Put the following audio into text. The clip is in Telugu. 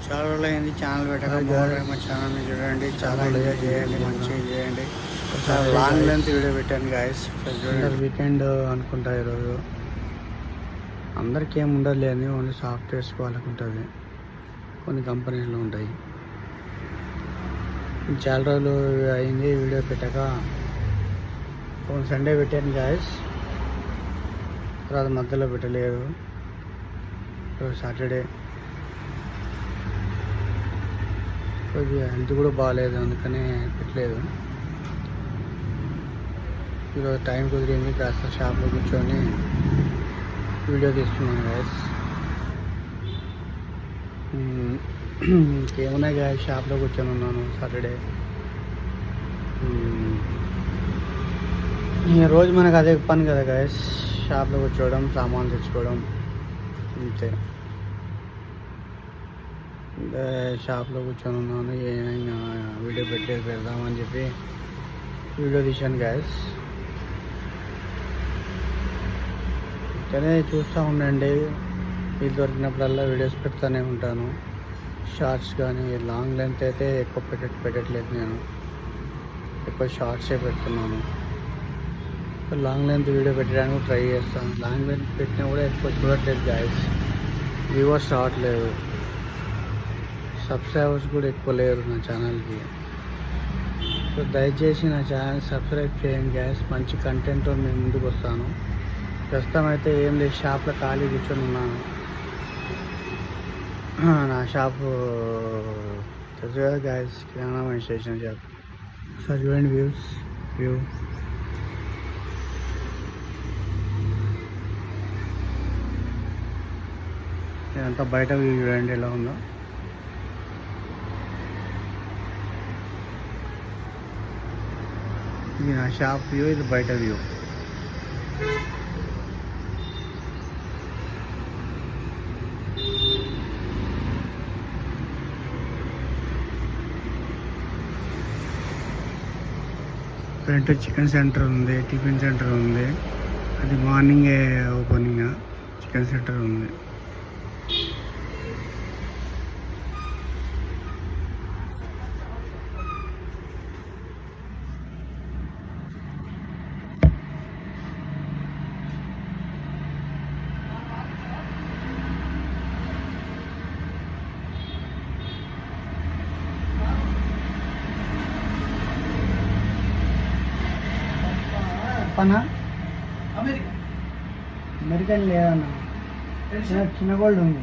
చాలా రోజులైంది ఛానల్ పెట్టక. మా ఛానల్ని చూడండి, చాలా ఎంజాయ్ చేయండి, మంచిగా చేయండి. చాలా లాంగ్ లెంత్ వీడియో పెట్టాను గాయస్. వీకెండ్ అనుకుంటా ఈరోజు. అందరికీ ఏమి ఉండదు లేదు, ఓన్లీ సాఫ్ట్వేర్స్ వాళ్ళకి ఉంటుంది, కొన్ని కంపెనీలు ఉంటాయి. చాలా రోజులు అయింది వీడియో పెట్టాక. సండే పెట్టాను గాయస్, తర్వాత మధ్యలో పెట్టలేదు. సాటర్డే కొద్దిగా హెల్త్ కూడా బాగాలేదు, అందుకనే పెట్టలేదు. ఈరోజు టైం కుదిరింది, కాస్త షాప్లో కూర్చొని వీడియో తీస్తున్నాను గాయస్. ఇంకేమున్నాయి గాయస్, షాప్లో కూర్చొని ఉన్నాను సాటర్డే. రోజు మనకు అదే పని కదా గాయస్, షాప్లో కూర్చోవడం, సామాన్లు తెచ్చుకోవడం అంతే. షాప్లో కూర్చొని ఉన్నాను, వీడియో పెడదామని చెప్పి వీడియో తీశాను గాయస్. ఇక్కడే చూస్తూ ఉండండి, ఇది దొరికినప్పుడల్లా వీడియోస్ పెడతానే ఉంటాను. షార్ట్స్ కానీ లాంగ్ లెంత్ అయితే ఎక్కువ పెట్టట్లేదు, నేను ఎక్కువ షార్ట్సే పెడుతున్నాను. లాంగ్ లెంత్ వీడియో పెట్టడానికి ట్రై చేస్తాను. లాంగ్ లెంత్ పెట్టినా కూడా ఎక్కువ చూడట్లేదు గాయస్, వ్యూవర్స్ రావట్లేదు, సబ్స్క్రైబర్స్ కూడా ఎక్కువ లేరు నా ఛానల్కి. సో దయచేసి నా ఛానల్ సబ్స్క్రైబ్ చేయండి గాయస్. మంచి కంటెంట్తో నేను ముందుకు వస్తాను. ప్రస్తుతం అయితే ఏం లేదు, షాప్లో ఖాళీ కూర్చొని ఉన్నాను. నా షాపు తెలుసు కదా గాయస్, కిరాణా స్టేషన్ షాప్. ఒకసారి చూడండి వ్యూ. ఇదంతా బయట వ్యూ చూడండి ఎలా ఉందో. ఇది నా షాప్ వ్యూ, ఇది బయట వ్యూ. ఫ్రంట్ చికెన్ సెంటర్ ఉంది, టిఫిన్ సెంటర్ ఉంది. అది మార్నింగే ఓపెనింగ్, చికెన్ సెంటర్ ఉంది. పనా అమెరికన్ లేదన్నా, చిన్న గోల్డ్ ఉంది.